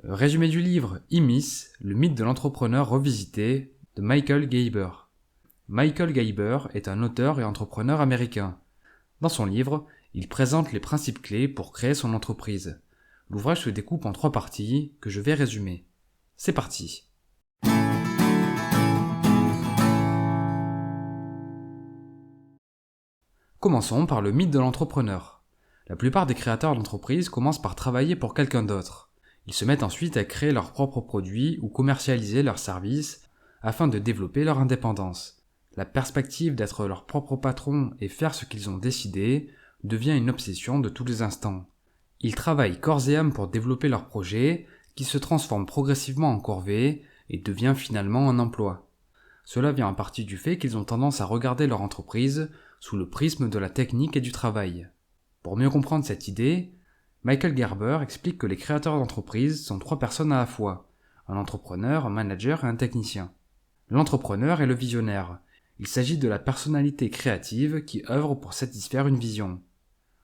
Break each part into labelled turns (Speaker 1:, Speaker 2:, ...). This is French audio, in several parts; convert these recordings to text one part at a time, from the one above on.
Speaker 1: Résumé du livre Imis, le mythe de l'entrepreneur revisité de Michael Geiber. Michael Geiber est un auteur et entrepreneur américain. Dans son livre, il présente les principes clés pour créer son entreprise. L'ouvrage se découpe en 3 parties que je vais résumer. C'est parti. Commençons par le mythe de l'entrepreneur. La plupart des créateurs d'entreprises commencent par travailler pour quelqu'un d'autre. Ils se mettent ensuite à créer leurs propres produits ou commercialiser leurs services afin de développer leur indépendance. La perspective d'être leur propre patron et faire ce qu'ils ont décidé devient une obsession de tous les instants. Ils travaillent corps et âme pour développer leur projet, qui se transforme progressivement en corvée et devient finalement un emploi. Cela vient en partie du fait qu'ils ont tendance à regarder leur entreprise sous le prisme de la technique et du travail. Pour mieux comprendre cette idée, Michael Geiber explique que les créateurs d'entreprise sont 3 personnes à la fois, un entrepreneur, un manager et un technicien. L'entrepreneur est le visionnaire. Il s'agit de la personnalité créative qui œuvre pour satisfaire une vision.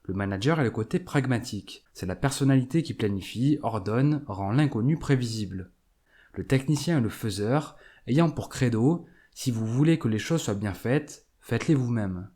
Speaker 1: Le manager est le côté pragmatique. C'est la personnalité qui planifie, ordonne, rend l'inconnu prévisible. Le technicien est le faiseur, ayant pour credo « si vous voulez que les choses soient bien faites, faites-les vous-même ».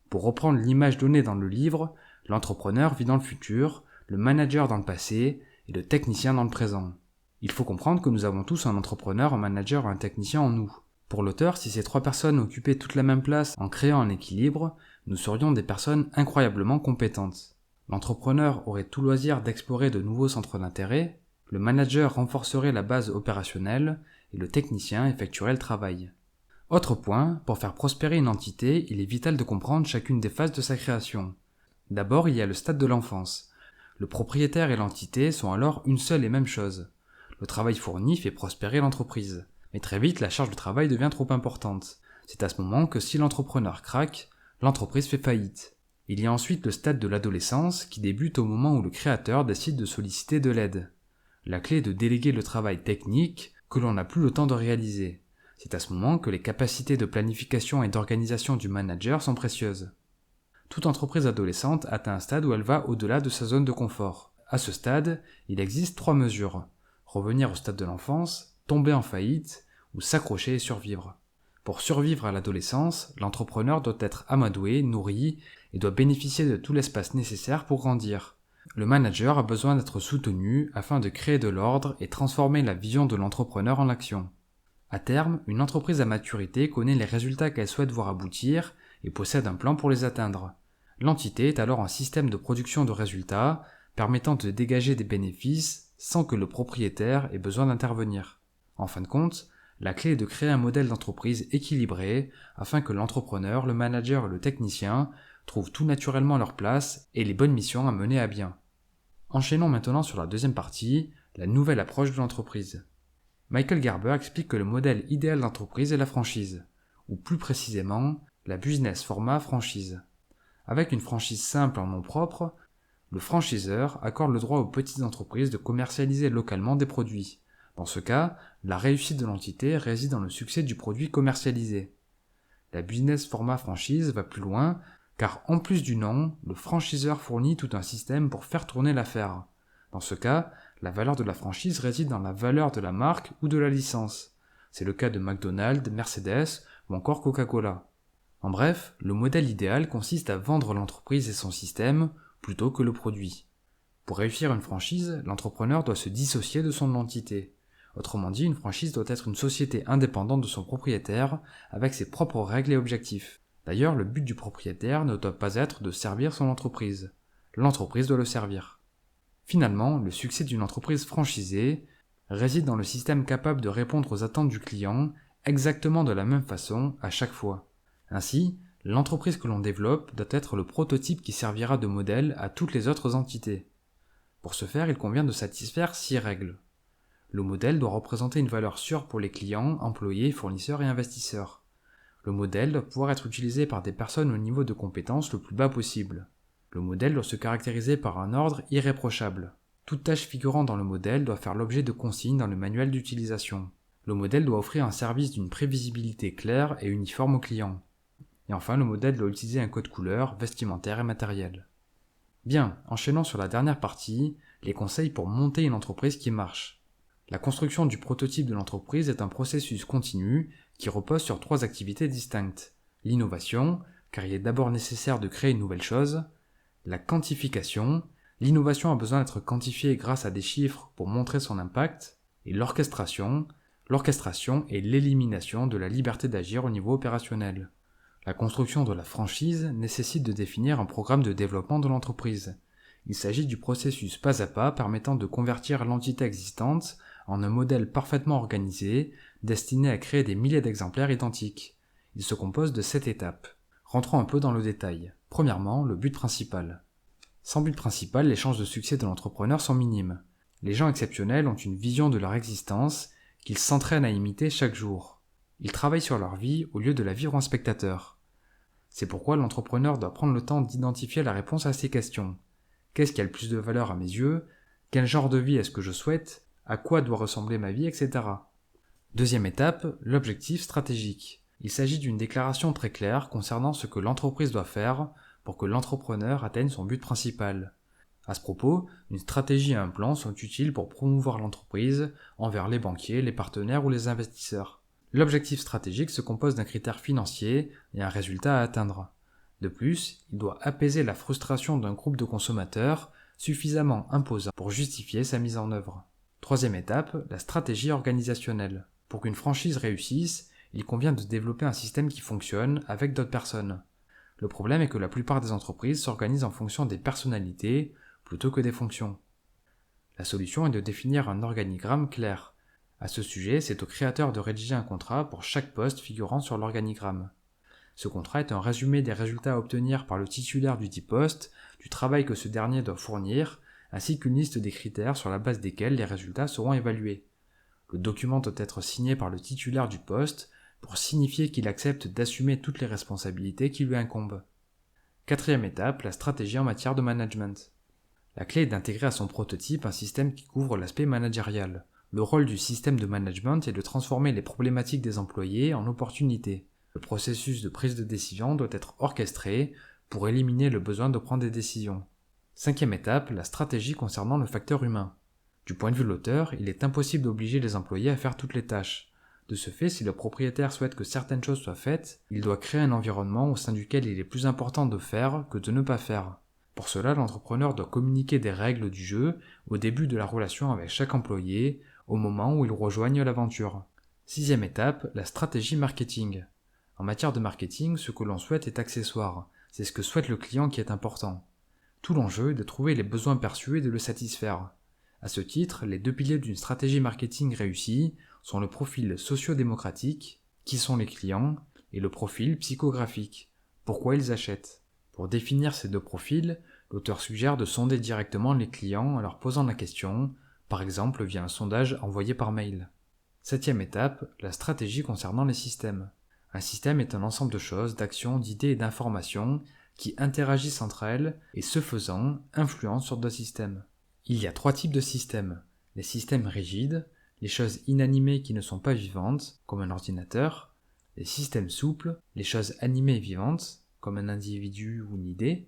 Speaker 1: Pour reprendre l'image donnée dans le livre, l'entrepreneur vit dans le futur, le manager dans le passé et le technicien dans le présent. Il faut comprendre que nous avons tous un entrepreneur, un manager et un technicien en nous. Pour l'auteur, si ces 3 personnes occupaient toute la même place en créant un équilibre, nous serions des personnes incroyablement compétentes. L'entrepreneur aurait tout loisir d'explorer de nouveaux centres d'intérêt, le manager renforcerait la base opérationnelle et le technicien effectuerait le travail. Autre point, pour faire prospérer une entité, il est vital de comprendre chacune des phases de sa création. D'abord, il y a le stade de l'enfance. Le propriétaire et l'entité sont alors une seule et même chose. Le travail fourni fait prospérer l'entreprise. Mais très vite, la charge de travail devient trop importante. C'est à ce moment que si l'entrepreneur craque, l'entreprise fait faillite. Il y a ensuite le stade de l'adolescence qui débute au moment où le créateur décide de solliciter de l'aide. La clé est de déléguer le travail technique que l'on n'a plus le temps de réaliser. C'est à ce moment que les capacités de planification et d'organisation du manager sont précieuses. Toute entreprise adolescente atteint un stade où elle va au-delà de sa zone de confort. À ce stade, il existe 3 mesures. Revenir au stade de l'enfance, tomber en faillite ou s'accrocher et survivre. Pour survivre à l'adolescence, l'entrepreneur doit être amadoué, nourri et doit bénéficier de tout l'espace nécessaire pour grandir. Le manager a besoin d'être soutenu afin de créer de l'ordre et transformer la vision de l'entrepreneur en action. À terme, une entreprise à maturité connaît les résultats qu'elle souhaite voir aboutir et possède un plan pour les atteindre. L'entité est alors un système de production de résultats permettant de dégager des bénéfices sans que le propriétaire ait besoin d'intervenir. En fin de compte, la clé est de créer un modèle d'entreprise équilibré afin que l'entrepreneur, le manager et le technicien trouvent tout naturellement leur place et les bonnes missions à mener à bien. Enchaînons maintenant sur la deuxième partie, la nouvelle approche de l'entreprise. Michael Geiber explique que le modèle idéal d'entreprise est la franchise, ou plus précisément, la business format franchise. Avec une franchise simple en nom propre, le franchiseur accorde le droit aux petites entreprises de commercialiser localement des produits. Dans ce cas, la réussite de l'entité réside dans le succès du produit commercialisé. La business format franchise va plus loin, car en plus du nom, le franchiseur fournit tout un système pour faire tourner l'affaire. Dans ce cas, la valeur de la franchise réside dans la valeur de la marque ou de la licence. C'est le cas de McDonald's, Mercedes ou encore Coca-Cola. En bref, le modèle idéal consiste à vendre l'entreprise et son système plutôt que le produit. Pour réussir une franchise, l'entrepreneur doit se dissocier de son entité. Autrement dit, une franchise doit être une société indépendante de son propriétaire avec ses propres règles et objectifs. D'ailleurs, le but du propriétaire ne doit pas être de servir son entreprise. L'entreprise doit le servir. Finalement, le succès d'une entreprise franchisée réside dans le système capable de répondre aux attentes du client exactement de la même façon à chaque fois. Ainsi, l'entreprise que l'on développe doit être le prototype qui servira de modèle à toutes les autres entités. Pour ce faire, il convient de satisfaire 6 règles. Le modèle doit représenter une valeur sûre pour les clients, employés, fournisseurs et investisseurs. Le modèle doit pouvoir être utilisé par des personnes au niveau de compétence le plus bas possible. Le modèle doit se caractériser par un ordre irréprochable. Toute tâche figurant dans le modèle doit faire l'objet de consignes dans le manuel d'utilisation. Le modèle doit offrir un service d'une prévisibilité claire et uniforme au client. Et enfin, le modèle doit utiliser un code couleur, vestimentaire et matériel. Bien, enchaînons sur la dernière partie, les conseils pour monter une entreprise qui marche. La construction du prototype de l'entreprise est un processus continu qui repose sur 3 activités distinctes. L'innovation, car il est d'abord nécessaire de créer une nouvelle chose. La quantification, l'innovation a besoin d'être quantifiée grâce à des chiffres pour montrer son impact. Et l'orchestration est l'élimination de la liberté d'agir au niveau opérationnel. La construction de la franchise nécessite de définir un programme de développement de l'entreprise. Il s'agit du processus pas à pas permettant de convertir l'entité existante en un modèle parfaitement organisé, destiné à créer des milliers d'exemplaires identiques. Il se compose de 7 étapes. Rentrons un peu dans le détail. Premièrement, le but principal. Sans but principal, les chances de succès de l'entrepreneur sont minimes. Les gens exceptionnels ont une vision de leur existence qu'ils s'entraînent à imiter chaque jour. Ils travaillent sur leur vie au lieu de la vivre en spectateur. C'est pourquoi l'entrepreneur doit prendre le temps d'identifier la réponse à ces questions. Qu'est-ce qui a le plus de valeur à mes yeux? Quel genre de vie est-ce que je souhaite? À quoi doit ressembler ma vie, etc. Deuxième étape, l'objectif stratégique. Il s'agit d'une déclaration très claire concernant ce que l'entreprise doit faire pour que l'entrepreneur atteigne son but principal. À ce propos, une stratégie et un plan sont utiles pour promouvoir l'entreprise envers les banquiers, les partenaires ou les investisseurs. L'objectif stratégique se compose d'un critère financier et un résultat à atteindre. De plus, il doit apaiser la frustration d'un groupe de consommateurs suffisamment imposant pour justifier sa mise en œuvre. Troisième étape, la stratégie organisationnelle. Pour qu'une franchise réussisse, il convient de développer un système qui fonctionne avec d'autres personnes. Le problème est que la plupart des entreprises s'organisent en fonction des personnalités plutôt que des fonctions. La solution est de définir un organigramme clair. À ce sujet, c'est au créateur de rédiger un contrat pour chaque poste figurant sur l'organigramme. Ce contrat est un résumé des résultats à obtenir par le titulaire du dit poste, du travail que ce dernier doit fournir, ainsi qu'une liste des critères sur la base desquels les résultats seront évalués. Le document doit être signé par le titulaire du poste pour signifier qu'il accepte d'assumer toutes les responsabilités qui lui incombent. Quatrième étape, la stratégie en matière de management. La clé est d'intégrer à son prototype un système qui couvre l'aspect managérial. Le rôle du système de management est de transformer les problématiques des employés en opportunités. Le processus de prise de décision doit être orchestré pour éliminer le besoin de prendre des décisions. Cinquième étape, la stratégie concernant le facteur humain. Du point de vue de l'auteur, il est impossible d'obliger les employés à faire toutes les tâches. De ce fait, si le propriétaire souhaite que certaines choses soient faites, il doit créer un environnement au sein duquel il est plus important de faire que de ne pas faire. Pour cela, l'entrepreneur doit communiquer des règles du jeu au début de la relation avec chaque employé, au moment où ils rejoignent l'aventure. Sixième étape, la stratégie marketing. En matière de marketing, ce que l'on souhaite est accessoire. C'est ce que souhaite le client qui est important. Tout l'enjeu est de trouver les besoins perçus et de le satisfaire. À ce titre, les 2 piliers d'une stratégie marketing réussie sont le profil socio-démocratique, qui sont les clients, et le profil psychographique, pourquoi ils achètent. Pour définir ces 2 profils, l'auteur suggère de sonder directement les clients en leur posant la question, par exemple via un sondage envoyé par mail. Septième étape, la stratégie concernant les systèmes. Un système est un ensemble de choses, d'actions, d'idées et d'informations qui interagissent entre elles et, ce faisant, influencent sur d'autres systèmes. Il y a 3 types de systèmes. Les systèmes rigides, les choses inanimées qui ne sont pas vivantes, comme un ordinateur, les systèmes souples, les choses animées et vivantes, comme un individu ou une idée,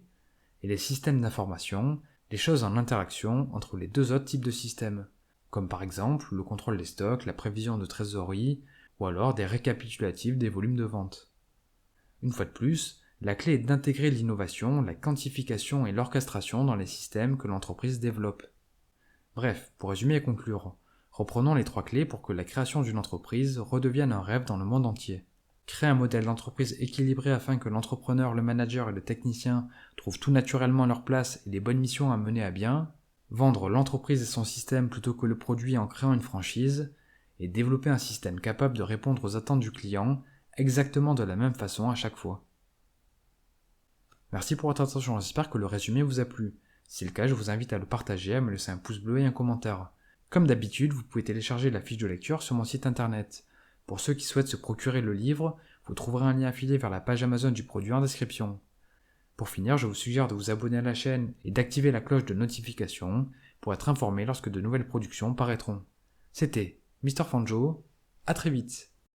Speaker 1: et les systèmes d'information, les choses en interaction entre les 2 autres types de systèmes, comme par exemple le contrôle des stocks, la prévision de trésorerie, ou alors des récapitulatifs des volumes de vente. Une fois de plus, la clé est d'intégrer l'innovation, la quantification et l'orchestration dans les systèmes que l'entreprise développe. Bref, pour résumer et conclure, reprenons les 3 clés pour que la création d'une entreprise redevienne un rêve dans le monde entier. Créer un modèle d'entreprise équilibré afin que l'entrepreneur, le manager et le technicien trouvent tout naturellement leur place et les bonnes missions à mener à bien, vendre l'entreprise et son système plutôt que le produit en créant une franchise, et développer un système capable de répondre aux attentes du client exactement de la même façon à chaque fois. Merci pour votre attention, j'espère que le résumé vous a plu. Si c'est le cas, je vous invite à le partager, à me laisser un pouce bleu et un commentaire. Comme d'habitude, vous pouvez télécharger la fiche de lecture sur mon site internet. Pour ceux qui souhaitent se procurer le livre, vous trouverez un lien affilié vers la page Amazon du produit en description. Pour finir, je vous suggère de vous abonner à la chaîne et d'activer la cloche de notification pour être informé lorsque de nouvelles productions paraîtront. C'était Mr. Fanjo, à très vite.